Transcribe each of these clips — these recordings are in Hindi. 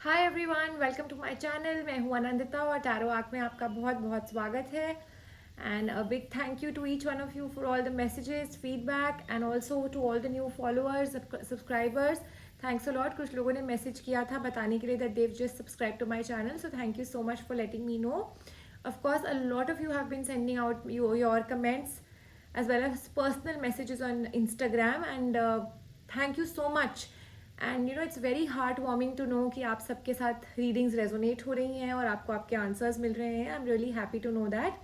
Hi everyone, welcome to my channel. मैं हूं आनंदिता और टैरो आर्क में आपका बहुत बहुत स्वागत है। And a big thank you to each one of you for all the messages, feedback and also to all the new followers, subscribers. Thanks a lot. कुछ लोगों ने मैसेज किया था बताने के लिए that they've just subscribe to my channel, so thank you so much for letting me know. Of course, a lot of you have been sending out your comments as well as personal messages on Instagram, and thank you so much. And it's very heart warming to know कि आप सबके साथ रीडिंग्स रेजोनेट हो रही हैं और आपको आपके आंसर्स मिल रहे हैं. I am really happy to know that.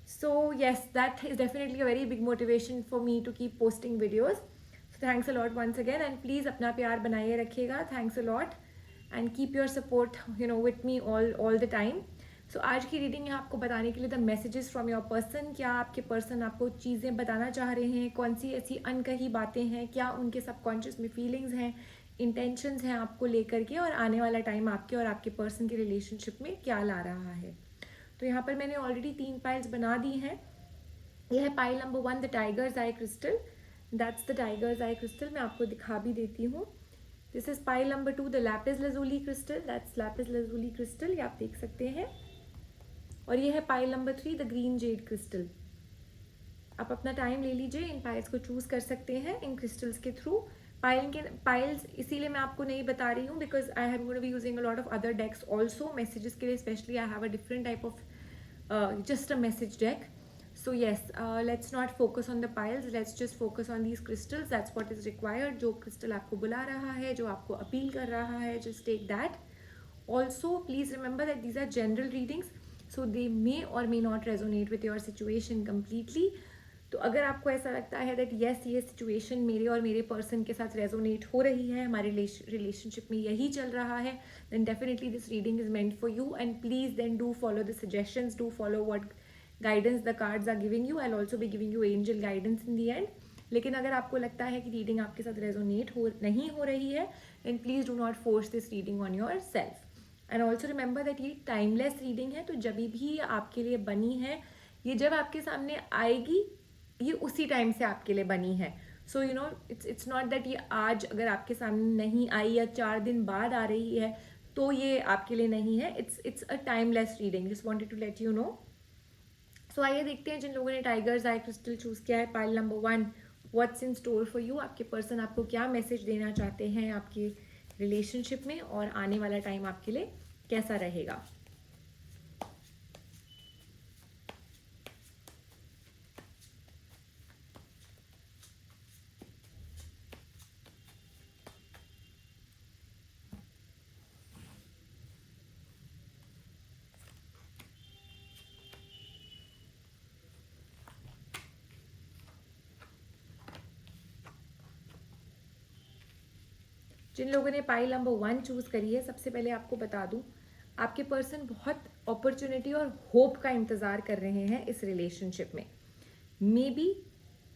So yes, that is definitely a very big motivation for me to keep posting videos. So thanks a lot once again, and please अपना प्यार बनाए रखिएगा. Thanks a lot and keep your support with me all the time. So आज की रीडिंग है आपको बताने के लिए the messages from your person. क्या आपके पर्सन आपको चीज़ें बताना चाह रहे हैं, कौन सी ऐसी अनकही बातें हैं, क्या उनके सबकॉन्शियस में फीलिंग्स हैं, इंटेंशंस हैं आपको लेकर के, और आने वाला टाइम आपके और आपके पर्सन के रिलेशनशिप में क्या ला रहा है. तो यहाँ पर मैंने ऑलरेडी 3 पाइल्स बना दी हैं. यह है pile number 1, the tiger's eye crystal. That's the tiger's eye crystal. मैं आपको दिखा भी देती हूँ. This is pile number 2, the lapis lazuli crystal. That's lapis lazuli crystal, ये आप देख सकते हैं. और ये है pile number 3, the green jade crystal. आप अपना टाइम ले लीजिए, इन पाइल्स को चूज कर सकते हैं इन क्रिस्टल्स के थ्रू. पाइल्स इसीलिए मैं आपको नहीं बता रही हूँ because I have going to be using a lot of other decks also messages के लिए. Specially I have a different type of just a message deck. So yes, let's not focus on the piles, let's just focus on these crystals. That's what is required. जो क्रिस्टल आपको बुला रहा है, जो आपको अपील कर रहा है, just take that. Also please remember that these are general readings, so they may or may not resonate with your situation completely. तो अगर आपको ऐसा लगता है दैट येस, ये सिचुएशन मेरे और मेरे पर्सन के साथ रेजोनेट हो रही है, हमारे रिलेशनशिप में यही चल रहा है, then definitely this reading is meant for you. And please then do follow the suggestions, do follow what guidance the cards are giving you. I will also be giving you angel guidance in the end. लेकिन अगर आपको लगता है कि रीडिंग आपके साथ रेजोनेट नहीं हो रही है, then please do not force this reading on yourself. And also remember that ये टाइमलेस रीडिंग है, तो जब भी आपके लिए बनी है, ये जब आपके सामने आएगी, ये उसी टाइम से आपके लिए बनी है. सो इट्स नॉट दैट ये आज अगर आपके सामने नहीं आई या 4 दिन बाद आ रही है तो ये आपके लिए नहीं है. It's a timeless reading. Just wanted to let you know. So आइए देखते हैं जिन लोगों ने टाइगर्स आई क्रिस्टल चूज किया है, pile number 1, what's in store for you. आपके पर्सन आपको क्या मैसेज देना चाहते हैं आपके रिलेशनशिप में, और आने वाला टाइम आपके लिए कैसा रहेगा. जिन लोगों ने पाइल नंबर 1 चूज करी है, सबसे पहले आपको बता दूं, आपके पर्सन बहुत अपॉर्चुनिटी और होप का इंतजार कर रहे हैं इस रिलेशनशिप में. May be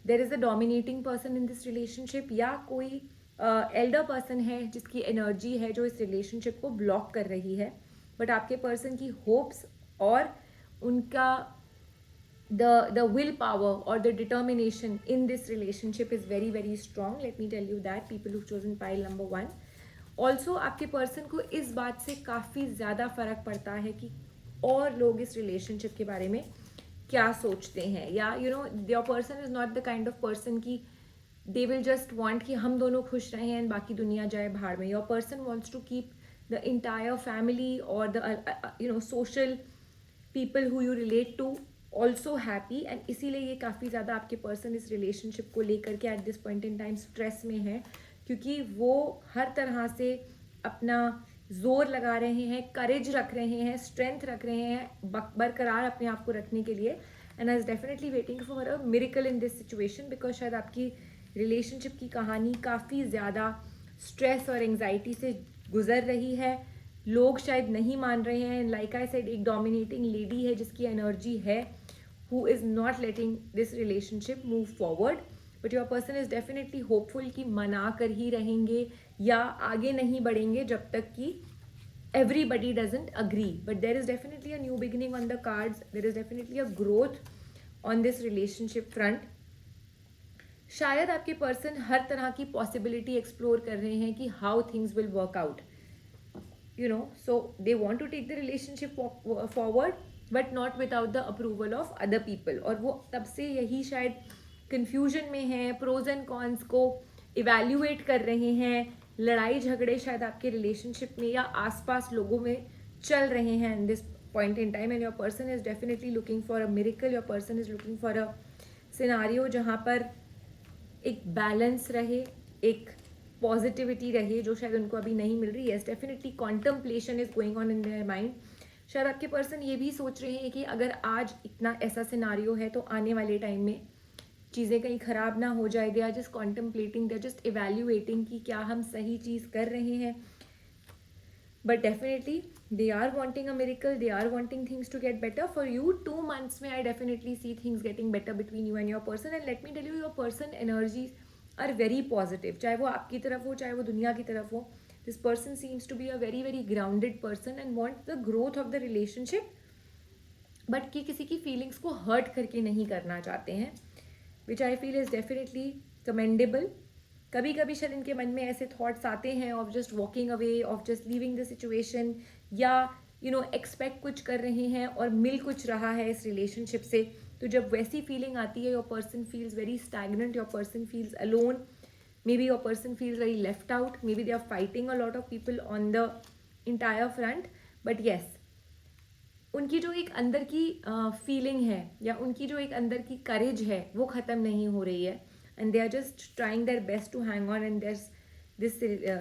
there is a dominating person in this relationship, या कोई एल्डर पर्सन है जिसकी एनर्जी है जो इस रिलेशनशिप को ब्लॉक कर रही है. बट आपके पर्सन की होप्स और उनका the willpower or the determination in this relationship is very very strong. Let me tell you that people who've chosen pile number 1. Also आपके पर्सन को इस बात से काफ़ी ज़्यादा फर्क पड़ता है कि और लोग इस रिलेशनशिप के बारे में क्या सोचते हैं, या your person is not the kind of person की दे विल जस्ट वांट कि हम दोनों खुश रहें एंड बाकी दुनिया जाए भाड़ में. Your person wants to keep the entire family और the social people who you relate to also happy. And इसीलिए ये काफ़ी ज़्यादा आपके पर्सन इस रिलेशनशिप को लेकर के eight this point in time stress में है, क्योंकि वो हर तरह से अपना जोर लगा रहे हैं, करेज रख रहे हैं, स्ट्रेंथ रख रहे हैं बरकरार अपने आप को रखने के लिए. And I is definitely waiting for a miracle in this situation, because शायद आपकी रिलेशनशिप की कहानी काफ़ी ज़्यादा स्ट्रेस और एंग्जाइटी से गुजर रही है. लोग शायद नहीं मान रहे हैं. लाइक आई सेड, एक डोमिनेटिंग लेडी है जिसकी एनर्जी है, who is not letting this relationship move forward. But your person is definitely hopeful कि मना कर ही रहेंगे या आगे नहीं बढ़ेंगे जब तक कि everybody doesn't agree. But there is definitely a new beginning on the cards. There is definitely a growth on this relationship front. शायद आपके पर्सन हर तरह की पॉसिबिलिटी एक्सप्लोर कर रहे हैं कि how things will work out. so they want to take the relationship forward, but not without the approval of other people. और वो तब से यही शायद confusion में है, pros and cons को evaluate कर रहे हैं, लड़ाई झगड़े शायद आपके relationship में या आसपास लोगों में चल रहे हैं in this point in time, and your person is definitely looking for a miracle. Your person is looking for a scenario जहाँ पर एक बैलेंस रहे, एक पॉजिटिविटी रहे, जो शायद उनको अभी नहीं मिल रही है. Definitely contemplation is going on in their mind. शायद आपके पर्सन ये भी सोच रहे हैं कि अगर आज इतना ऐसा सिनारियो है तो आने वाले टाइम में चीज़ें कहीं ख़राब ना हो जाए. They are just contemplating, they are just evaluating कि क्या हम सही चीज़ कर रहे हैं. But definitely they are wanting a miracle, they are wanting things to get better for you. 2 months में I definitely see things getting better between you and your person. And let me tell you, your person energies are very positive. चाहे वो आपकी तरफ हो, चाहे वो दुनिया की तरफ हो. This person seems to be a very very grounded person and want the growth of the relationship, but कि किसी की feelings को hurt करके नहीं करना चाहते हैं, which I feel is definitely commendable. कभी कभी शायद इनके मन में ऐसे थॉट्स आते हैं of just walking away, of just leaving the situation, या एक्सपेक्ट कुछ कर रहे हैं और मिल कुछ रहा है इस रिलेशनशिप से. तो जब वैसी फीलिंग आती है, your person feels very stagnant, your person feels alone, maybe your person feels very left out, maybe they are fighting a lot of people on the entire front. But yes, उनकी जो एक अंदर की फीलिंग है या उनकी जो एक अंदर की करेज है वो ख़त्म नहीं हो रही है. And they are just trying their best to hang on in this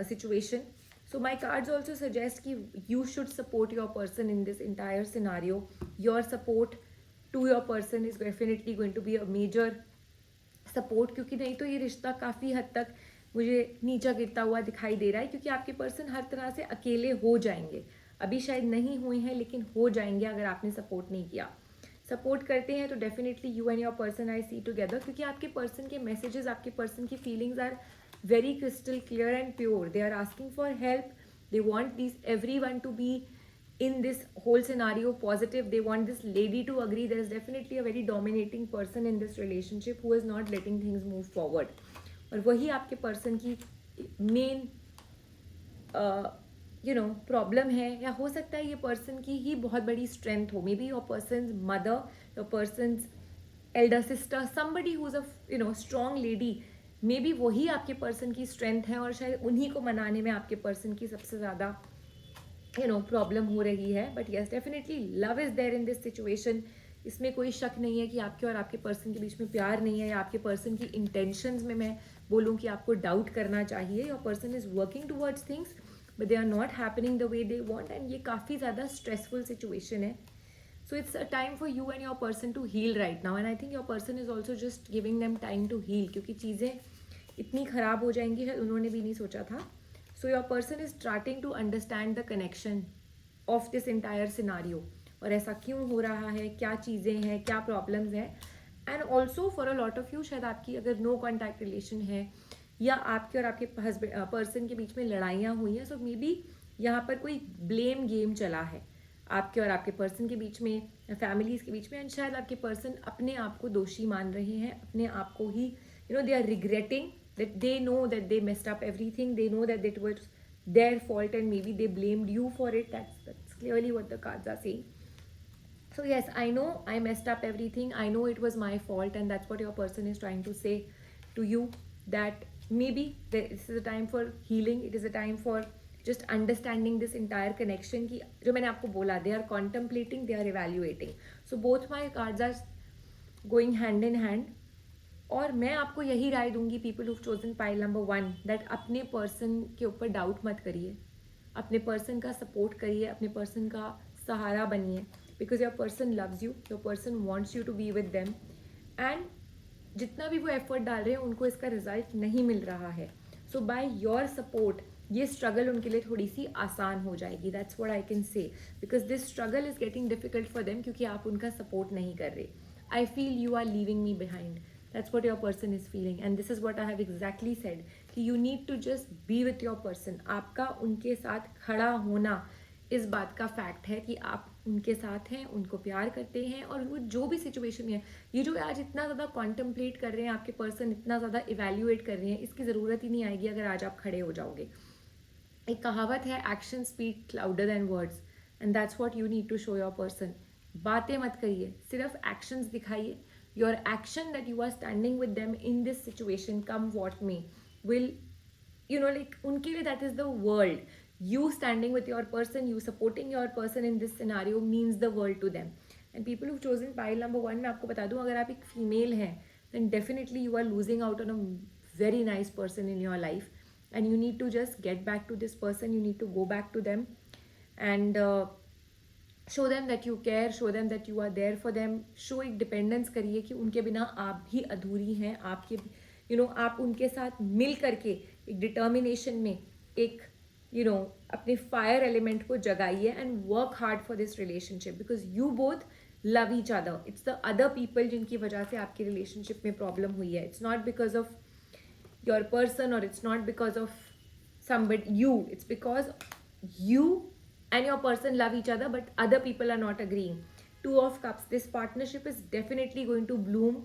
situation. So my cards also suggest that you should support your person in this entire scenario. Your support to your person is definitely going to be a major support, क्योंकि नहीं तो ये रिश्ता काफ़ी हद तक मुझे नीचा गिरता हुआ दिखाई दे रहा है, क्योंकि आपके पर्सन हर तरह से अकेले हो जाएंगे. अभी शायद नहीं हुए हैं लेकिन हो जाएंगे अगर आपने सपोर्ट नहीं किया. सपोर्ट करते हैं तो definitely you and your person I see together, क्योंकि आपके पर्सन के मैसेजेस, आपके पर्सन की feelings are very crystal clear and pure. They are asking for help, they want this everyone to be in this whole scenario positive. They want this lady to agree. There is definitely a very dominating person in this relationship who is not letting things move forward. और वही आपके पर्सन की मेन प्रॉब्लम है, या हो सकता है ये पर्सन की ही बहुत बड़ी स्ट्रेंथ हो. Maybe your person mother, your person Elder sister, somebody who is a strong lady, may be वही आपके पर्सन की स्ट्रेंथ है और शायद उन्हीं को मनाने में आपके पर्सन की सबसे ज़्यादा प्रॉब्लम हो रही है. But yes, definitely love is there in this situation. इसमें कोई शक नहीं है कि आपके और आपके पर्सन के बीच में प्यार नहीं है, या आपके पर्सन की इंटेंशंस में मैं बोलूँ कि आपको डाउट करना चाहिए. Your person is working towards things but they are not happening the way they want, and ये काफ़ी ज़्यादा स्ट्रेसफुल सिचुएशन है. So it's a time for you and your person to heal right now, and I think your person is also just giving them time to heal, क्योंकि चीज़ें इतनी ख़राब हो जाएंगी शायद उन्होंने भी नहीं सोचा था. So your person is starting to understand the connection of this entire scenario, और ऐसा क्यों हो रहा है, क्या चीज़ें हैं, क्या प्रॉब्लम्स हैं. And also for a lot of you, शायद आपकी अगर नो कॉन्टैक्ट रिलेशन है या आपके और आपके पर्सन के बीच में लड़ाइयाँ हुई हैं, सो मे बी यहाँ पर कोई ब्लेम गेम चला है आपके और आपके पर्सन के बीच में या फैमिलीज़ के बीच में, एंड शायद आपके पर्सन अपने आप को दोषी मान रहे हैं, अपने आप को ही they are regretting that they know that they messed up everything. They know that it was their fault and maybe they blamed you for it. That's clearly what the cards are saying. So yes, I know I messed up everything. I know it was my fault, and that's what your person is trying to say to you, that maybe this is a time for healing. It is a time for just understanding this entire connection ki jo maine aapko bola, they are contemplating, they are evaluating. So both my cards are going hand in hand. और मैं आपको यही राय दूंगी, people who chosen pile number 1, that अपने पर्सन के ऊपर डाउट मत करिए, अपने पर्सन का सपोर्ट करिए, अपने पर्सन का सहारा बनिए, because your person loves you, your person wants you to be with them, and जितना भी वो एफर्ट डाल रहे हैं उनको इसका रिजल्ट नहीं मिल रहा है. सो बाय योर सपोर्ट ये स्ट्रगल उनके लिए थोड़ी सी आसान हो जाएगी. That's what I can say, because this struggle is getting difficult for them, क्योंकि आप उनका सपोर्ट नहीं कर रहे. I feel you are leaving me behind. That's what your person is feeling, and this is what I have exactly said, कि you need to just be with your person. आपका उनके साथ खड़ा होना इस बात का फैक्ट है कि आप उनके साथ हैं, उनको प्यार करते हैं, और वो जो भी सिचुएशन में है, ये जो आज इतना ज़्यादा कॉन्टम्पलेट कर रहे हैं आपके पर्सन, इतना ज़्यादा इवेल्युएट कर रहे हैं, इसकी ज़रूरत ही नहीं आएगी अगर आज आप खड़े हो जाओगे. एक कहावत है, action speak louder than words, and that's what you need to show your person. बातें मत करिए, सिर्फ एक्शंस दिखाइए. Your action that you are standing with them in this situation, come what may, will like उनके लिए that is the world. You standing with your person, you supporting your person in this scenario means the world to them. And people who've chosen pile number 1, मैं आपको बता दूं, अगर आप एक फीमेल हैं then definitely you are losing out on a very nice person in your life, and you need to just get back to this person. You need to go back to them and show them that you care, show them that you are there for them. show एक dependence करिए कि उनके बिना आप भी अधूरी हैं. आपके आप उनके साथ मिल करके एक डिटर्मिनेशन में एक अपने फायर एलिमेंट को जगाइए and work hard for this relationship, because you both love each other. It's the other people जिनकी वजह से आपकी रिलेशनशिप में प्रॉब्लम हुई है. It's not because of your person और it's not because of somebody you. It's because you and your person love each other, but other people are not agreeing. 2 of cups, this partnership is definitely going to bloom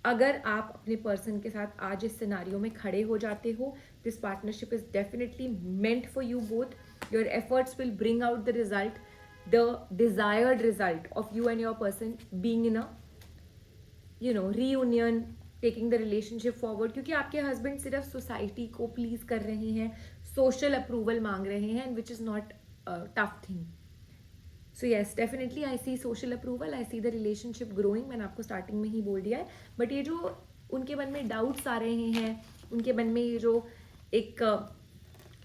अगर आप अपने पर्सन के साथ आज इस सिनारियो में खड़े हो जाते हो. This partnership is definitely meant for you both. Your efforts will bring out the result, the desired result of you and your person being in a reunion, taking the relationship forward. क्योंकि आपके हस्बैंड सिर्फ सोसाइटी को प्लीज कर रहे हैं, सोशल अप्रूवल मांग रहे हैं, and which is not tough thing. So yes, definitely I see social approval, I see the relationship growing. मैंने आपको स्टार्टिंग में ही बोल दिया है. बट ये जो उनके मन में डाउट्स आ रहे हैं, उनके मन में ये जो एक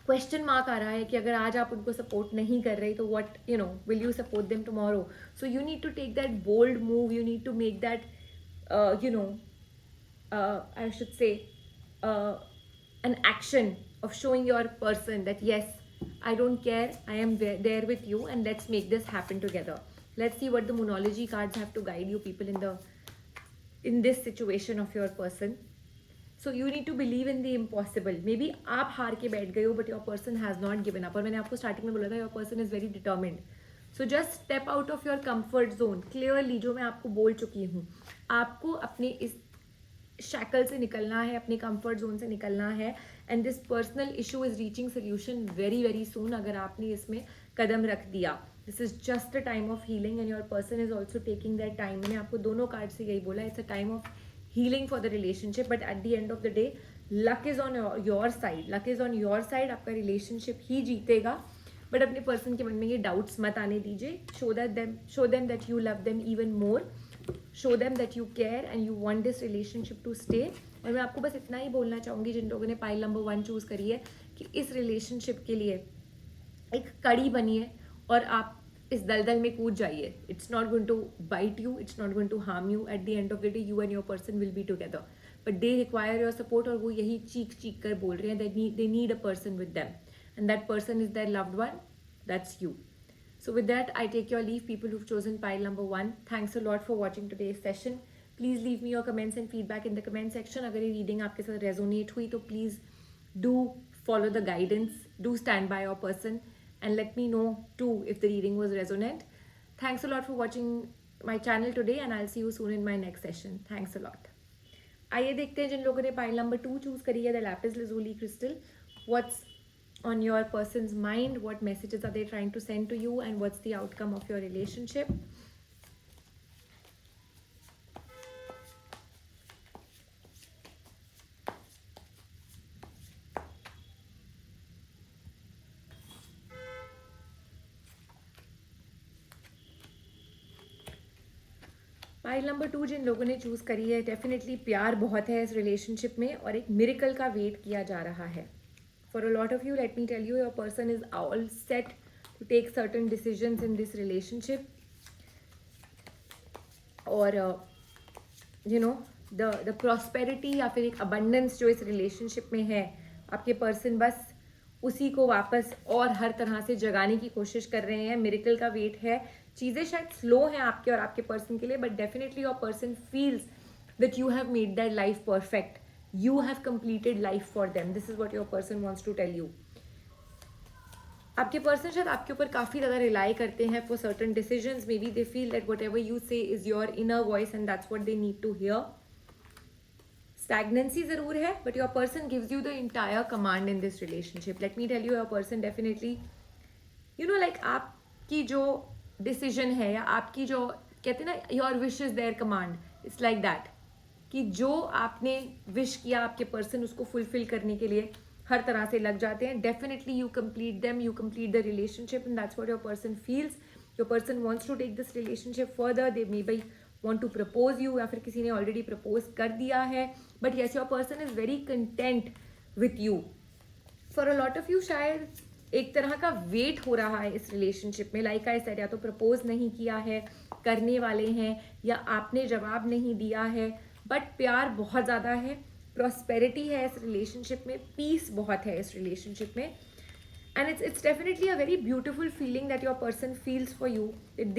क्वेश्चन मार्क आ रहा है कि अगर आज आप उनको सपोर्ट नहीं कर रहे तो what will you support them tomorrow. So you need to take that bold move. You need to make that I should say an action of showing your person that yes, I don't care, I am there with you, and let's make this happen together. Let's see what the Moonology cards have to guide you people in this situation of your person. So you need to believe in the impossible. Maybe आप हार के बैठ गए हो, but your person has not given up. और मैंने आपको स्टार्टिंग में बोला था, your person is very determined. So just step out of your comfort zone. Clearly, जो मैं आपको बोल चुकी हूँ, आपको अपने इस शैकल से निकलना है, अपने कंफर्ट जोन से निकलना है. And this personal issue is reaching solution very very soon. अगर आपने इसमें कदम रख दिया, this is just a time of healing and your person is also taking that time. मैंने आपको दोनों कार्ड से यही बोला, it's a time of healing for the relationship. But at the end of the day luck is on your side. Luck is on your side. आपका रिलेशनशिप ही जीतेगा. बट अपने पर्सन के मन में ये डाउट्स मत आने दीजिए. Show them that you love them even more. Show them that you care and you want this relationship to stay. और मैं आपको बस इतना ही बोलना चाहूँगी, जिन लोगों ने पाइल नंबर 1 चूज़ करी है, कि इस रिलेशनशिप के लिए एक कड़ी बनिए और आप इस दलदल में कूद जाइए. It's not going to bite you, it's not going to harm you. At the end of the day you and your person will be together, but they require your support. और वो यही चीख कर बोल रहे हैं that they need a person with them, and that person is their loved one. दैट्स you. So with that, I take your leave, people who've chosen pile number 1. Thanks a lot for watching today's session. Please leave me your comments and feedback in the comment section. अगर ये reading आपके साथ resonate हुई तो please do follow the guidance, do stand by your person, and let me know too if the reading was resonant. Thanks a lot for watching my channel today, and I'll see you soon in my next session. Thanks a lot. आइए देखते हैं जिन लोगों ने pile number 2 choose करी है, the lapis lazuli crystal. What's on your person's mind? What messages are they trying to send to you, and what's the outcome of your relationship? Pile number 2 जिन लोगों ने चूज करी है, डेफिनेटली प्यार बहुत है इस रिलेशनशिप में और एक मिरेकल का वेट किया जा रहा है. For a lot of you, let me tell you, your person is all set to take certain decisions in this relationship. और the prosperity या फिर एक abundance जो इस relationship में है, आपके person बस उसी को वापस और हर तरह से जगाने की कोशिश कर रहे हैं. मिरेकल का वेट है. चीज़ें शायद स्लो हैं आपके और आपके पर्सन के लिए, but definitely your person feels that you have made that life perfect. You have completed life for them. This is what your person wants to tell you. आपके पर्सन शायद आपके ऊपर काफ़ी ज़्यादा रिलाई करते हैं for certain decisions. Maybe they feel that whatever you say is your inner voice and that's what they need to hear. Stagnancy ज़रूर है, but your person gives you the entire command in this relationship. Let me tell you, your person definitely like आपकी जो डिसीजन है या आपकी जो कहते हैं ना, your wish is their command, it's like that कि जो आपने विश किया आपके पर्सन उसको फुलफिल करने के लिए हर तरह से लग जाते हैं. Definitely you complete them, you complete the relationship, and that's what your person feels. Your person wants to take this relationship further. They maybe want to propose you, या फिर किसी ने ऑलरेडी प्रपोज कर दिया है, but yes your person is very content with you. For a lot of you शायद एक तरह का वेट हो रहा है इस रिलेशनशिप में. लाइक आई सेड, या तो प्रपोज नहीं किया है, करने वाले हैं, या आपने जवाब नहीं दिया है, बट प्यार बहुत ज़्यादा है, प्रॉस्पेरिटी है इस रिलेशनशिप में, पीस बहुत है इस रिलेशनशिप में. And it's definitely a very beautiful feeling that your person feels for you. That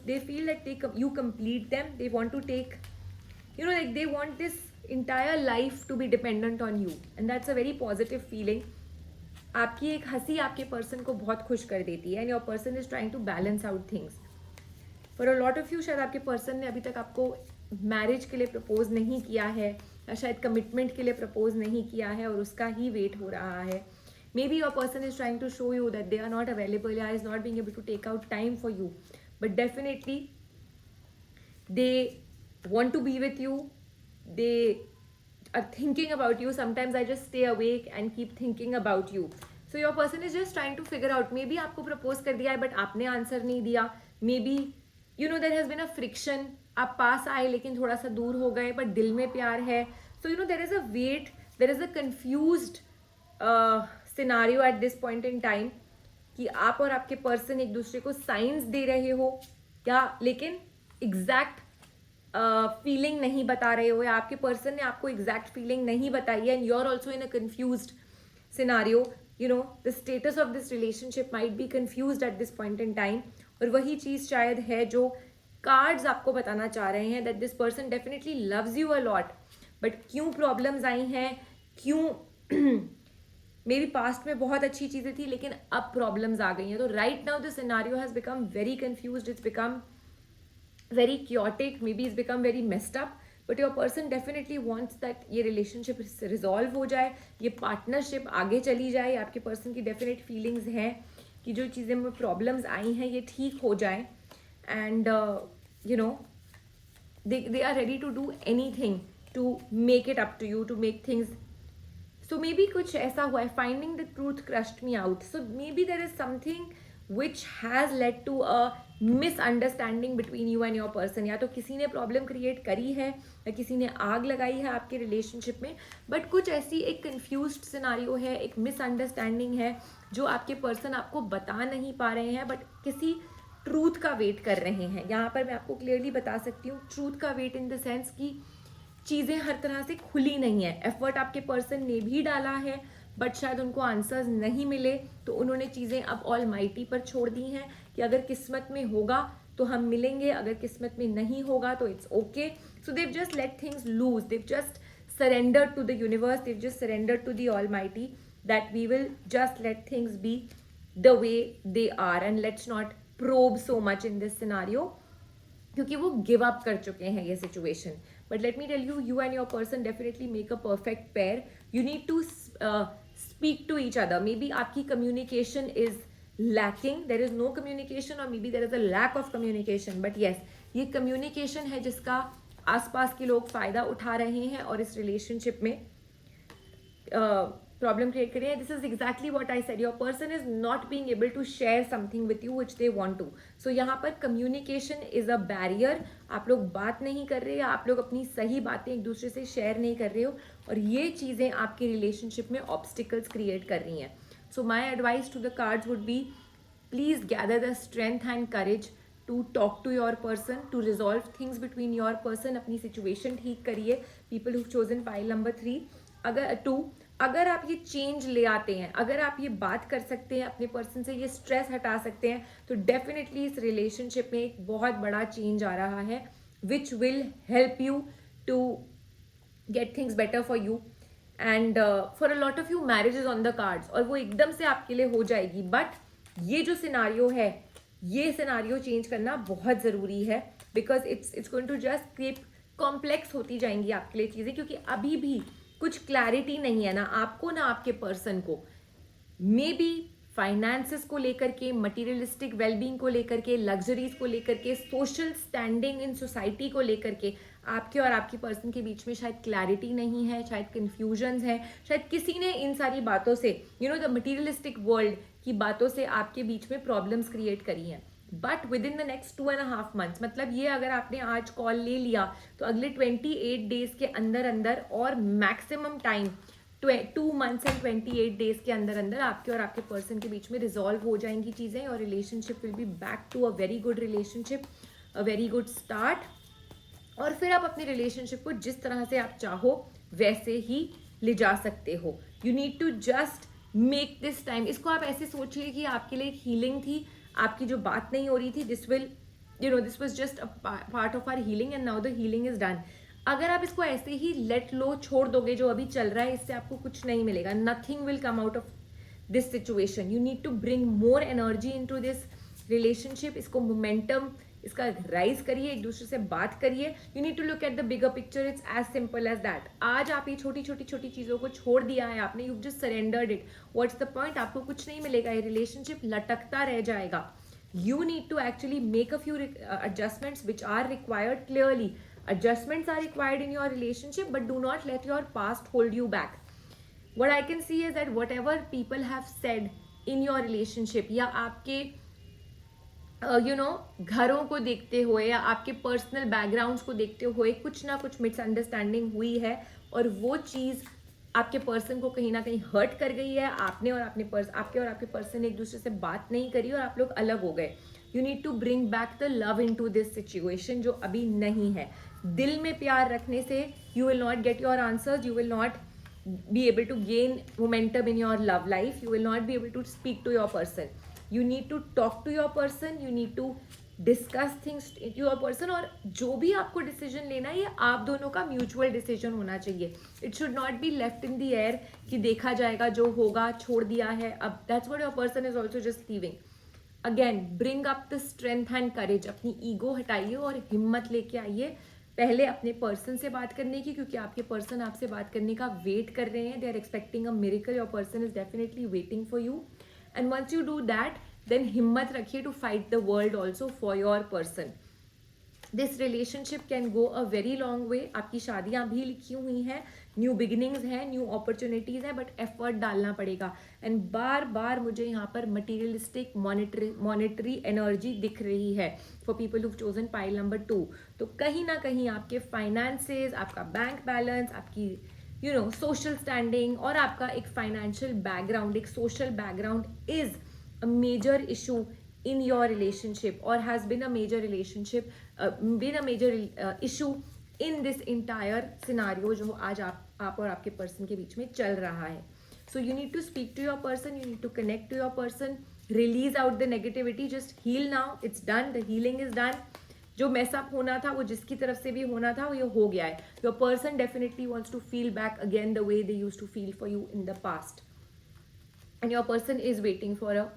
they feel that you complete them. They want to take, like they want this entire life to be dependent on you, and that's a very positive feeling. आपकी एक हंसी आपके पर्सन को बहुत खुश कर देती है, and your person is trying to balance out things. For a lot of you, शायद आपके पर्सन ने अभी तक आपको मैरिज के लिए प्रपोज नहीं किया है, या शायद कमिटमेंट के लिए प्रपोज नहीं किया है और उसका ही वेट हो रहा है. Maybe your person is trying to show you that they are not available, or is not being able to take out time for you. But definitely, they want to be with you. They are thinking about you. Sometimes I just stay awake and keep thinking about you. So your person is just trying to figure out. Maybe आपको propose कर दिया है, but आपने answer नहीं दिया. Maybe there has been a friction. आप पास आए लेकिन थोड़ा सा दूर हो गए, but दिल में प्यार है. So there is a wait. There is a confused scenario eight this point in time कि आप और आपके पर्सन एक दूसरे को साइंस दे रहे हो, या लेकिन एग्जैक्ट फीलिंग नहीं बता रहे हो, या आपके पर्सन ने आपको एग्जैक्ट फीलिंग नहीं बताई है, and you are also in a confused scenario. The status of this relationship might be confused at this point in time. और वही चीज़ शायद है जो कार्ड्स आपको बताना चाह रहे हैं, that this person definitely loves you a lot, but क्यों प्रॉब्लम्स आई हैं, क्यों मे बी पास्ट में बहुत अच्छी चीज़ें थी लेकिन अब प्रॉब्लम्स आ गई हैं. तो right now the scenario has become very confused, it's become very chaotic, may be it's become very messed up. But your person definitely wants that ये रिलेशनशिप रिजॉल्व हो जाए, ये पार्टनरशिप आगे चली जाए. आपके पर्सन की डेफिनेट फीलिंग्स हैं कि जो चीज़ें में प्रॉब्लम्स आई हैं ये ठीक हो जाए, and they are ready to do anything to make it up to you, to make things. So maybe कुछ ऐसा हुआ है, finding the truth crushed me out. So maybe there is something which has led to a misunderstanding between you and your person. या तो किसी ने प्रॉब्लम क्रिएट करी है, या किसी ने आग लगाई है आपके रिलेशनशिप में, बट कुछ ऐसी एक कन्फ्यूज्ड सिनारियो है, एक मिसअंडरस्टैंडिंग है जो आपके पर्सन आपको बता नहीं पा रहे हैं, बट किसी ट्रूथ का वेट कर रहे हैं. यहाँ पर मैं आपको क्लियरली बता सकती हूँ, ट्रूथ का वेट इन द सेंस कि चीज़ें हर तरह से खुली नहीं है. एफर्ट आपके पर्सन ने भी डाला है, बट शायद उनको आंसर्स नहीं मिले, तो उन्होंने चीज़ें अब ऑलमाइटी पर छोड़ दी हैं कि अगर किस्मत में होगा तो हम मिलेंगे, अगर किस्मत में नहीं होगा तो it's okay. So they've just let things loose, they've just surrender to the universe, they've just surrender to the almighty that we will just let things be the way they are, and let's not probe so much in this scenario, क्योंकि वो गिव अप कर चुके हैं ये situation. But let me tell you, you and your person definitely make a perfect pair. You need to speak to each other. Maybe आपकी communication is lacking. There is no communication, or maybe there is a lack of communication. But yes, ये communication है जिसका आसपास के लोग फ़ायदा उठा रहे हैं और इस relationship में प्रॉब्लम क्रिएट करिए. This is exactly what I said, your person is not being able to share something with you which they want to. So यहाँ पर कम्युनिकेशन इज अ बैरियर. आप लोग बात नहीं कर रहे, या आप लोग अपनी सही बातें एक दूसरे से शेयर नहीं कर रहे हो, और ये चीज़ें आपके रिलेशनशिप में ऑब्स्टिकल्स क्रिएट कर रही हैं. So my advice to the cards would be, please gather the strength and courage to talk to your person, to resolve things between your person. अपनी सिचुएशन ठीक करिए. People who chosen pile number 3, अगर आप ये चेंज ले आते हैं, अगर आप ये बात कर सकते हैं अपने पर्सन से, ये स्ट्रेस हटा सकते हैं, तो डेफिनेटली इस रिलेशनशिप में एक बहुत बड़ा चेंज आ रहा है, which will help you to get things better for you. And for a lot of you marriage is on the cards, और वो एकदम से आपके लिए हो जाएगी. बट ये जो सिनारियो है, ये सिनारियो चेंज करना बहुत ज़रूरी है, because it's going to just keep complex होती जाएंगी आपके लिए चीज़ें, क्योंकि अभी भी कुछ क्लैरिटी नहीं है ना आपको ना आपके पर्सन को। मे बी फाइनेंसेस को लेकर के, मटीरियलिस्टिक वेलबींग को लेकर के, लग्जरीज को लेकर के, सोशल स्टैंडिंग इन सोसाइटी को लेकर के आपके और आपकी पर्सन के बीच में शायद क्लैरिटी नहीं है, शायद कन्फ्यूजन्स है, शायद किसी ने इन सारी बातों से द मटीरियलिस्टिक वर्ल्ड की बातों से आपके बीच में प्रॉब्लम्स क्रिएट करी हैं। But with in the next 2.5 months, मतलब ये अगर आपने आज कॉल ले लिया तो अगले 28 डेज के अंदर अंदर और maximum time 2 months and 28 days के अंदर अंदर आपके और आपके पर्सन के बीच में रिजॉल्व हो जाएंगी चीज़ें, और relationship will be back to a very good relationship, a very good start. और फिर आप अपने रिलेशनशिप को जिस तरह से आप चाहो वैसे ही ले जा सकते हो। You need to just make this time. इसको आप ऐसे सोचिए कि आपके लिए एक हीलिंग थी, आपकी जो बात नहीं हो रही थी, this was just a part of our healing and now the healing is done. अगर आप इसको ऐसे ही लेट लो, छोड़ दोगे, जो अभी चल रहा है इससे आपको कुछ नहीं मिलेगा, nothing will come out of this situation. You need to bring more energy into this relationship. इसको मोमेंटम, इसका राइज करिए, एक दूसरे से बात करिए। You need to look at the bigger picture, it's as simple as that. आज आप ये छोटी छोटी चीजों को छोड़ दिया है आपने, you just surrendered it, what's the point? आपको कुछ नहीं मिलेगा, ये रिलेशनशिप लटकता रह जाएगा। You need to actually make a few adjustments which are required clearly. Adjustments are required in your relationship, but do not let your past hold you back. What I can see is that whatever people have said in your relationship, या आपके घरों को देखते हुए या आपके पर्सनल बैकग्राउंड्स को देखते हुए कुछ ना कुछ मिसअंडरस्टैंडिंग हुई है, और वो चीज़ आपके पर्सन को कहीं ना कहीं हर्ट कर गई है। आपके और आपके पर्सन एक दूसरे से बात नहीं करी और आप लोग अलग हो गए। You need to bring back the love into this situation, जो अभी नहीं है। दिल में प्यार रखने से you will not get your answers, you will not be able to gain momentum in your love life, you will not be able to speak to your person. You need to talk to your person, you need to discuss things to your person. और जो भी आपको डिसीजन लेना है ये आप दोनों का म्यूचुअल डिसीजन होना चाहिए। It should not be left in the air कि देखा जाएगा, जो होगा, छोड़ दिया है अब। That's what your person is also just leaving. Again bring up the strength and करेज, अपनी ईगो हटाइए और हिम्मत लेके आइए पहले अपने पर्सन से बात करने की, क्योंकि आपके पर्सन आपसे बात करने का वेट कर रहे हैं। They are expecting a miracle, your person is definitely waiting for you. And once you do that, then हिम्मत रखिए to fight the world also for your person. This relationship can go a very long way. आपकी शादियां भी लिखी हुई हैं, न्यू बिगिनिंग्स हैं, न्यू अपॉर्चुनिटीज हैं, बट एफर्ट डालना पड़ेगा। एंड बार बार मुझे यहाँ पर मटीरियलिस्टिक मॉनेटरी एनर्जी दिख रही है for people who chosen pile number 2। तो कहीं ना कहीं आपके फाइनेंसेस, आपका बैंक बैलेंस, आपकी सोशल स्टैंडिंग और आपका एक फाइनेंशियल बैकग्राउंड, एक social background is a major issue in your relationship, or has been a major issue in this entire scenario जो आज आप और आपके पर्सन के बीच में चल रहा है। So you need to speak to your person, you need to connect to your person, release out the negativity, just heal now, it's done, the healing is done. जो मैसअप होना था, वो जिसकी तरफ से भी होना था, वो ये हो गया है। Your person definitely wants to feel back again the way they used to feel for you in the past, and your person is waiting for a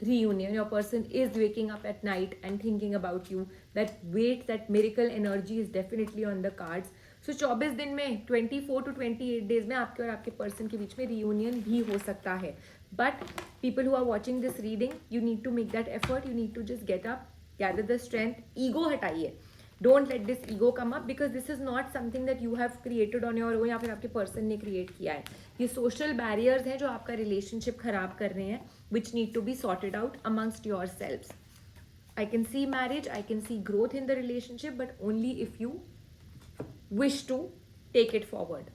reunion. Your person is waking up at night and thinking about you. That miracle energy is definitely on the cards. So 24 दिन में, 24 to 28 days में आपके और आपके पर्सन के बीच में रियूनियन भी हो सकता है। But people who are watching this reading, you need to make that effort, you need to just get up, gather the strength, ego हटाइए। Don't let this ego come up, because this is not something that you have created on your own, या फिर आपके पर्सन ने क्रिएट किया है। ये सोशल बैरियर्स हैं जो आपका रिलेशनशिप खराब कर रहे हैं, which need to be sorted out amongst yourselves. I can see marriage, I can see growth in the relationship, but only if you wish to take it forward.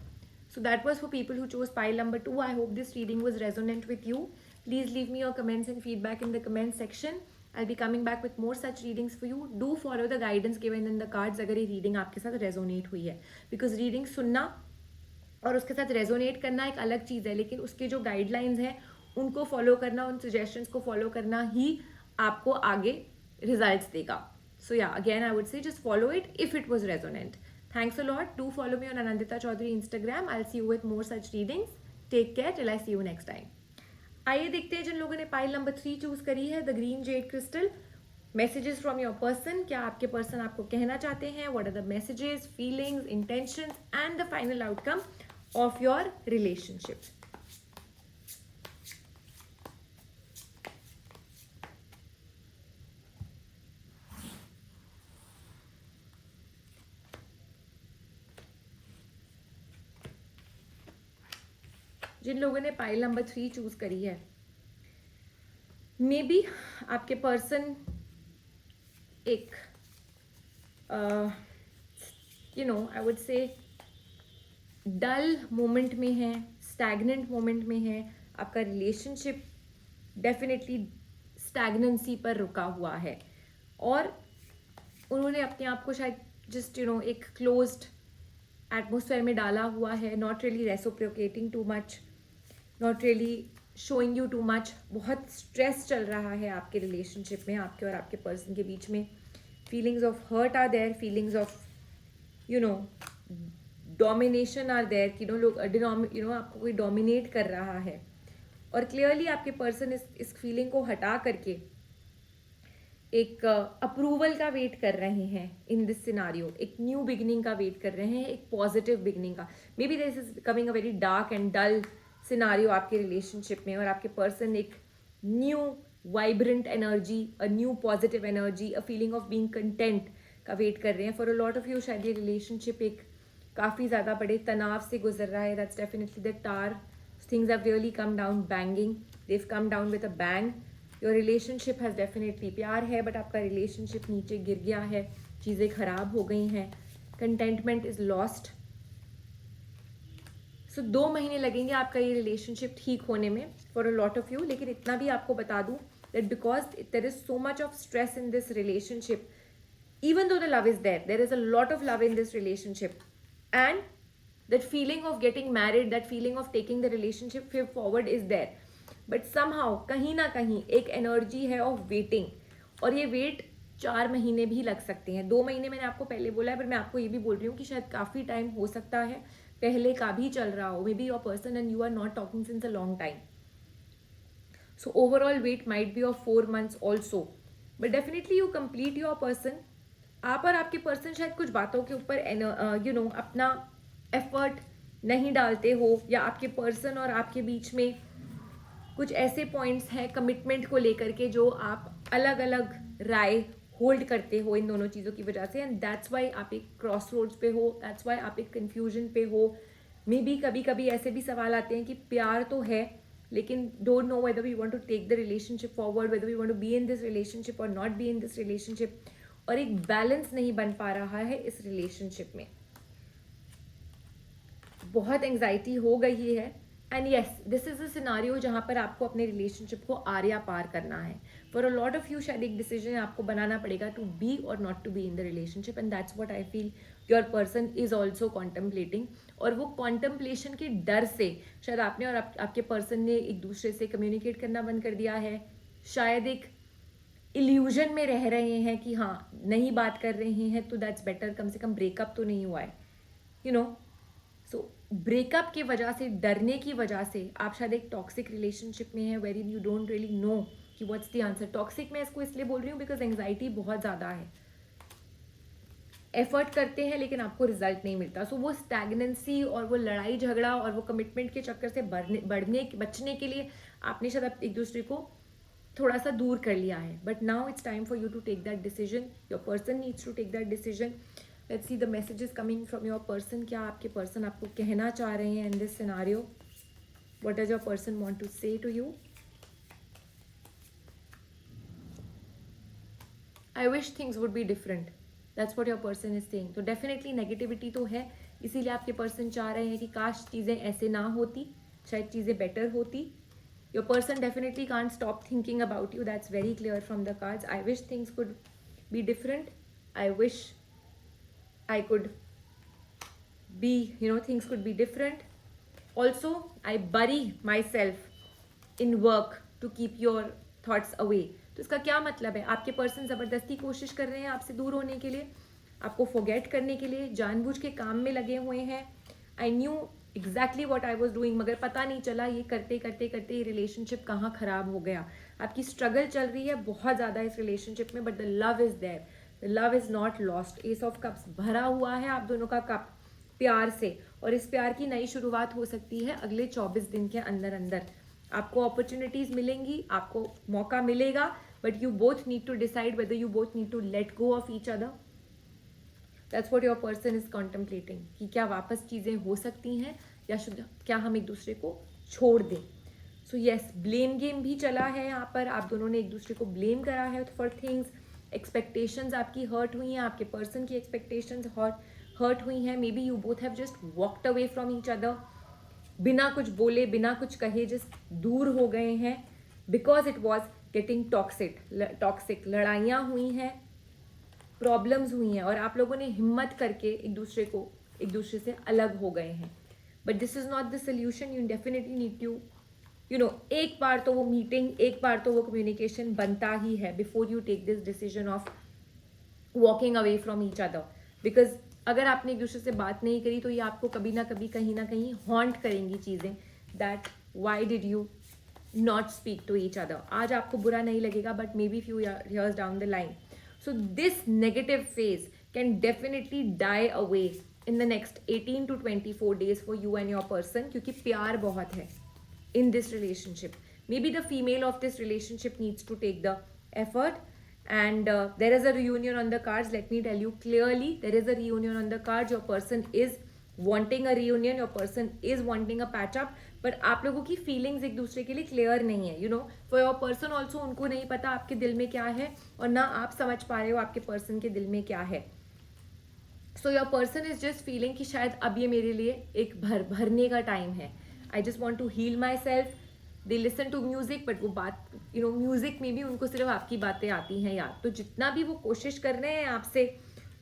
So that was for people who chose pile number 2. I hope this reading was resonant with you. Please leave me your comments and feedback in the comment section. I'll be coming back with more such readings for you. Do follow the guidance given in the cards अगर ये reading आपके साथ resonate हुई है, because reading सुनना और उसके साथ resonate करना एक अलग चीज़ है, लेकिन उसके जो guidelines हैं उनको फॉलो करना, उन सजेशंस को फॉलो करना ही आपको आगे रिजल्ट्स देगा। So yeah again I would say just follow it if it was resonant. Thanks a lot. Do follow me on Anandita Chaudhary Instagram. I will see you with more such readings. Take care till I see you next time. आइए देखते हैं जिन लोगों ने पाइल नंबर 3 चूज करी है, the green jade crystal. Messages from your person, क्या आपके पर्सन आपको कहना चाहते हैं, what are the messages, feelings, intentions and the final outcome of your relationship. जिन लोगों ने पाइल नंबर 3 चूज करी है, मे बी आपके पर्सन एक आई वुड से डल मोमेंट में है, स्टैग्नेंट मोमेंट में है। आपका रिलेशनशिप डेफिनेटली स्टैग्नेंसी पर रुका हुआ है और उन्होंने अपने आप को शायद जस्ट एक क्लोज्ड एटमोसफेयर में डाला हुआ है, not really reciprocating too much, not really showing you too much. बहुत स्ट्रेस चल रहा है आपके रिलेशनशिप में, आपके और आपके पर्सन के बीच में। Feelings of hurt are there, feelings of domination are there कि लोग आपको कोई डोमिनेट कर रहा है। और क्लियरली आपके पर्सन इस फीलिंग को हटा करके एक अप्रूवल का वेट कर रहे हैं इन दिस सिनारियो, एक न्यू बिगिनिंग का वेट कर रहे हैं, एक पॉजिटिव बिगिनिंग का। Maybe this is coming a very dark and dull scenario आपके रिलेशनशिप में, और आपके पर्सन एक new vibrant energy, a new positive energy, a feeling of being content का वेट कर रहे हैं। For a lot of you शायद ये रिलेशनशिप एक काफ़ी ज़्यादा बड़े तनाव से गुजर रहा है। That's definitely the tower, things have really come down banging, they've come down with a bang. Your relationship has definitely, प्यार है बट आपका रिलेशनशिप नीचे गिर गया है, चीज़ें खराब हो गई हैं, कंटेंटमेंट इज़ लॉस्ट। सो 2 महीने लगेंगे आपका ये रिलेशनशिप ठीक होने में for a lot of you. लेकिन इतना भी आपको बता दूं that because there is so much of stress in this relationship, even though the love is there, there is a lot of love in this relationship, and that feeling of getting married, that feeling of taking the relationship forward is there, but somehow कहीं ना कहीं एक एनर्जी है ऑफ वेटिंग, और ये वेट 4 महीने भी लग सकते हैं। 2 महीने मैंने आपको पहले बोला है, पर मैं आपको ये भी बोल रही हूँ कि शायद काफ़ी टाइम हो सकता है पहले का भी चल रहा हो। Maybe your person and you are not talking since a long time, so overall wait might be of 4 months also, but definitely you complete your person. आप और आपके पर्सन शायद कुछ बातों के ऊपर अपना एफर्ट नहीं डालते हो, या आपके पर्सन और आपके बीच में कुछ ऐसे पॉइंट्स हैं कमिटमेंट को लेकर के जो आप अलग अलग राय होल्ड करते हो इन दोनों चीज़ों की वजह से, एंड दैट्स वाई आप एक क्रॉस रोड्स पे हो, दैट्स वाई आप एक कन्फ्यूजन पे हो। मे बी कभी कभी ऐसे भी सवाल आते हैं कि प्यार तो है लेकिन don't know whether we want to take the relationship forward, whether we want to be in this relationship और not be in this relationship, और एक बैलेंस नहीं बन पा रहा है इस रिलेशनशिप में। बहुत एंग्जाइटी हो गई है, and yes this is a scenario जहां पर आपको अपने रिलेशनशिप को आर्या पार करना है। For a lot of you शायद एक डिसीजन आपको बनाना पड़ेगा टू बी और not to be in the relationship, and that's what I feel your person is also contemplating. और वो कॉन्टम्पलेशन के डर से शायद आपने और आपके पर्सन ने एक दूसरे से कम्युनिकेट करना बंद कर दिया है, शायद एक इल्यूजन में रह रहे हैं कि हाँ नहीं बात कर रहे हैं तो दैट्स बेटर, कम से कम ब्रेकअप तो नहीं हुआ है, सो ब्रेकअप की वजह से, डरने की वजह से आप शायद एक टॉक्सिक रिलेशनशिप में हैं very you don't really know कि व्हाट्स द आंसर। टॉक्सिक मैं इसको इसलिए बोल रही हूँ बिकॉज एंग्जाइटी बहुत ज़्यादा है, एफर्ट करते हैं लेकिन आपको रिजल्ट नहीं मिलता। सो वो स्टैग्नेंसी और वो लड़ाई झगड़ा और वो कमिटमेंट के चक्कर से बचने के लिए आपने शायद एक दूसरे को थोड़ा सा दूर कर लिया है, but now it's time for you to take that decision, your person needs to take that decision. Let's see the messages coming from your person, क्या आपके पर्सन आपको कहना चाह रहे हैं in this scenario, what does your person want to say to you. I wish things would be different, that's what your person is saying. तो डेफिनेटली नेगेटिविटी तो है, इसीलिए आपके पर्सन चाह रहे हैं कि काश चीज़ें ऐसे ना होती, शायद चीज़ें बेटर होती। Your person definitely can't stop thinking about you. That's very clear from the cards. I wish things could be different. I wish I could be, things could be different. Also, I bury myself in work to keep your thoughts away. तो इसका क्या मतलब है? आपके पर्सन ज़बरदस्ती कोशिश कर रहे हैं आपसे दूर होने के लिए, आपको फॉरगेट करने के लिए, जानबूझ के काम में लगे हुए हैं। I knew exactly what I was doing, मगर पता नहीं चला ये करते करते करते ये रिलेशनशिप कहाँ खराब हो गया। आपकी स्ट्रगल चल रही है बहुत ज़्यादा इस रिलेशनशिप में, but the love is there, the love is not lost. Ace of cups भरा हुआ है आप दोनों का कप प्यार से, और इस प्यार की नई शुरुआत हो सकती है अगले 24 दिन के अंदर अंदर। आपको अपॉर्चुनिटीज मिलेंगी, आपको मौका मिलेगा, but you both need to decide whether you both need to let go of each other. That's what your person is contemplating, कि क्या वापस चीज़ें हो सकती हैं या क्या हम एक दूसरे को छोड़ दें। सो येस, ब्लेम गेम भी चला है यहाँ पर, आप दोनों ने एक दूसरे को ब्लेम करा है फॉर थिंग्स। एक्सपेक्टेशंस आपकी हर्ट हुई हैं, आपके पर्सन की एक्सपेक्टेशंस हर्ट हुई हैं। May be you both have just walked away from each other, बिना कुछ बोले बिना कुछ कहे जस्ट दूर हो गए हैं, because it was getting toxic. लड़ाइयाँ हुई हैं, प्रॉब्लम्स हुई हैं, और आप लोगों ने हिम्मत करके एक दूसरे से अलग हो गए हैं। But this is not the solution. You definitely need to एक बार तो वो मीटिंग, एक बार तो वो कम्युनिकेशन बनता ही है before you take this decision of walking away from each other. Because अगर आपने एक दूसरे से बात नहीं करी तो ये आपको कभी ना कभी कहीं ना कहीं हॉन्ट करेंगी चीज़ें, that why did you not speak to each other. आज आपको बुरा नहीं लगेगा, but maybe few years down the line. So this negative phase can definitely die away in the next 18 to 24 days for you and your person, क्योंकि प्यार बहुत है in this relationship. Maybe the female of this relationship needs to take the effort, and there is a reunion on the cards. Let me tell you clearly, there is a reunion on the cards. Your person is wanting a reunion, your person is wanting a patch up, but आप लोगों की feelings एक दूसरे के लिए clear नहीं है, for your person also उनको नहीं पता आपके दिल में क्या है, और ना आप समझ पा रहे हो आपके person के दिल में क्या है। So your person is just feeling कि शायद अब ये मेरे लिए एक भरने का टाइम है। I just want to heal myself. They listen to music, but वो बात म्यूजिक में भी उनको सिर्फ आपकी बातें आती हैं यार। तो जितना भी वो कोशिश कर रहे हैं आपसे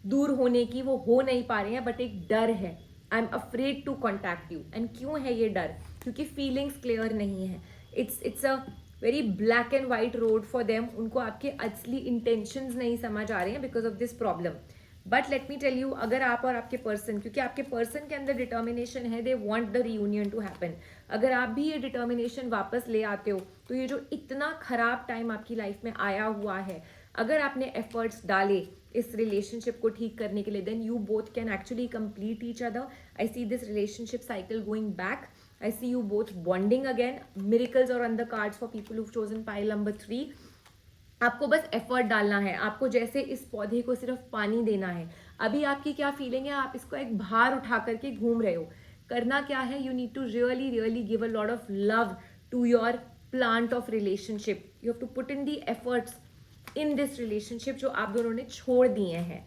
दूर होने की, वो हो नहीं पा रहे हैं, बट एक डर है। I am afraid to contact you. And क्यों है ये डर? क्योंकि फीलिंग्स क्लियर नहीं है। It's a very black and white road for them. उनको आपके असली इंटेंशंस नहीं समझ आ रहे हैं because of this problem. But let me tell you, अगर आप और आपके पर्सन, क्योंकि आपके पर्सन के अंदर डिटर्मिनेशन है, they want the reunion to happen. अगर आप भी ये डिटर्मिनेशन वापस ले आते हो, तो ये जो इतना खराब टाइम आपकी लाइफ में आया हुआ है, अगर आपने एफर्ट्स डाले इस रिलेशनशिप को ठीक करने के लिए, then you both can actually complete each other. I see this relationship cycle going back. I see you both bonding again. Miracles are on the cards for people who chosen pile number 3। आपको बस एफर्ट डालना है। आपको जैसे इस पौधे को सिर्फ पानी देना है। अभी आपकी क्या फीलिंग है? आप इसको एक भार उठा करके घूम रहे हो। करना क्या है? You need to really really give a lot of love to your plant of relationship. You have to put in the efforts in this relationship जो आप दोनों ने छोड़ दिए हैं।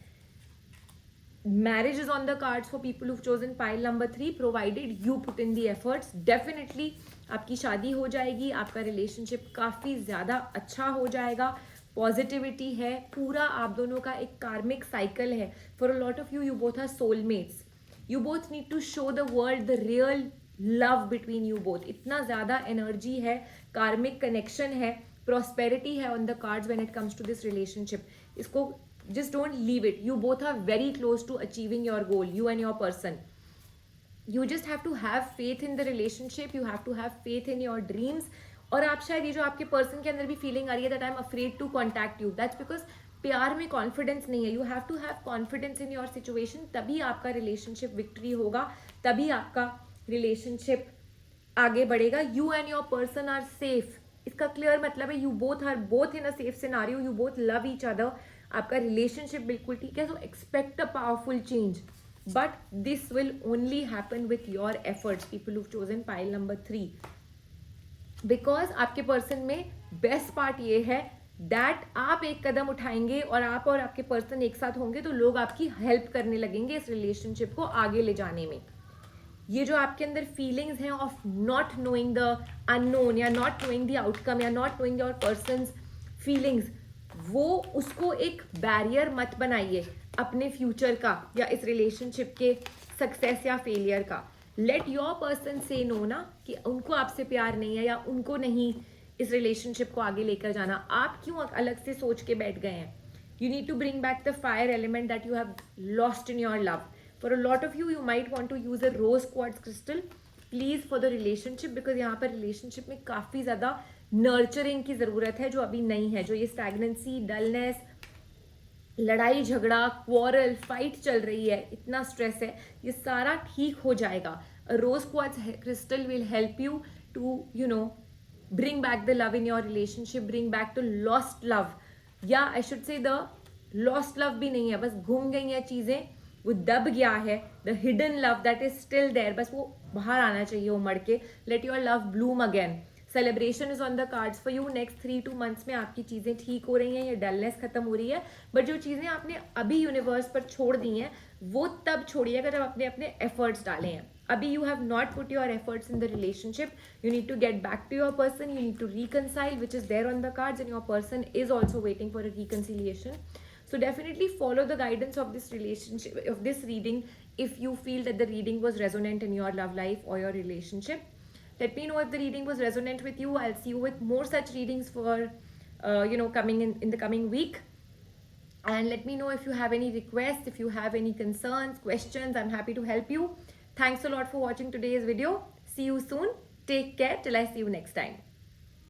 Marriage is on the cards for people who've chosen pile number 3, provided you put in the efforts. Definitely आपकी शादी हो जाएगी, आपका रिलेशनशिप काफ़ी ज़्यादा अच्छा हो जाएगा। पॉजिटिविटी है, पूरा आप दोनों का एक कार्मिक साइकिल है। For a lot of you, you both are soulmates. You both need to show the world the real love between you both. इतना ज़्यादा एनर्जी है, कार्मिक कनेक्शन है, प्रॉस्पेरिटी है on the cards when it comes to this relationship. इसको just don't leave it. You both are very close to achieving your goal, you and your person. You just have to have faith in the relationship. You have to have faith in your dreams. और आप शायद ये जो आपके पर्सन के अंदर भी फीलिंग आ रही है that I'm afraid to contact you, that's because प्यार में कॉन्फिडेंस नहीं है. You have to have confidence in your situation. तभी आपका रिलेशनशिप विक्ट्री होगा, तभी आपका रिलेशनशिप आगे बढ़ेगा. You and your person are safe. इसका क्लियर मतलब है you both are both in a safe scenario. You both love each other. आपका रिलेशनशिप बिल्कुल ठीक है. So expect a powerful change, but this will only happen with your efforts, people who chosen pile number 3. Because आपके पर्सन में बेस्ट पार्ट ये है दैट आप एक कदम उठाएंगे और आप और आपके पर्सन एक साथ होंगे तो लोग आपकी हेल्प करने लगेंगे इस रिलेशनशिप को आगे ले जाने में. ये जो आपके अंदर फीलिंग्स हैं of not knowing the unknown, या नॉट नोइंग द आउटकम, या not knowing your persons feelings, वो उसको एक बैरियर मत बनाइए अपने फ्यूचर का या इस रिलेशनशिप के सक्सेस या फेलियर का. लेट योर पर्सन से नो ना कि उनको आपसे प्यार नहीं है या उनको नहीं इस रिलेशनशिप को आगे लेकर जाना. आप क्यों अलग से सोच के बैठ गए हैं? You need to bring back the fire element that you have lost in your love. For a lot of you, you might want to use a rose quartz crystal, please for the relationship, because यहाँ पर रिलेशनशिप में काफ़ी ज़्यादा नर्चरिंग की ज़रूरत है जो अभी नहीं है. जो ये स्टैगनेंसी, डलनेस, लड़ाई झगड़ा, क्वारल, फाइट चल रही है, इतना स्ट्रेस है, ये सारा ठीक हो जाएगा. Rose quartz crystal will help you to bring back the love in your relationship, bring back to lost love. या I should say the lost love भी नहीं है, बस घूम गई हैं चीज़ें, वो दब गया है. The hidden love that is still there, बस वो बाहर आना चाहिए उमड़ के. Let your love bloom again. Celebration is on the cards for you. Next 3 to 2 months में आपकी चीज़ें ठीक हो रही हैं, ये डलनेस खत्म हो रही है. बट जो चीज़ें आपने अभी यूनिवर्स पर छोड़ दी हैं, वो तब छोड़िएगा जब आपने अपने एफर्ट्स डाले हैं. Abhi, you have not put your efforts in the relationship. You need to get back to your person. You need to reconcile, which is there on the cards, and your person is also waiting for a reconciliation. So definitely follow the guidance of this relationship, of this reading, if you feel that the reading was resonant in your love life or your relationship. Let me know if the reading was resonant with you. I'll see you with more such readings for, coming in the coming week. And let me know if you have any requests, if you have any concerns, questions. I'm happy to help you. Thanks a lot for watching today's video. See you soon. Take care till I see you next time.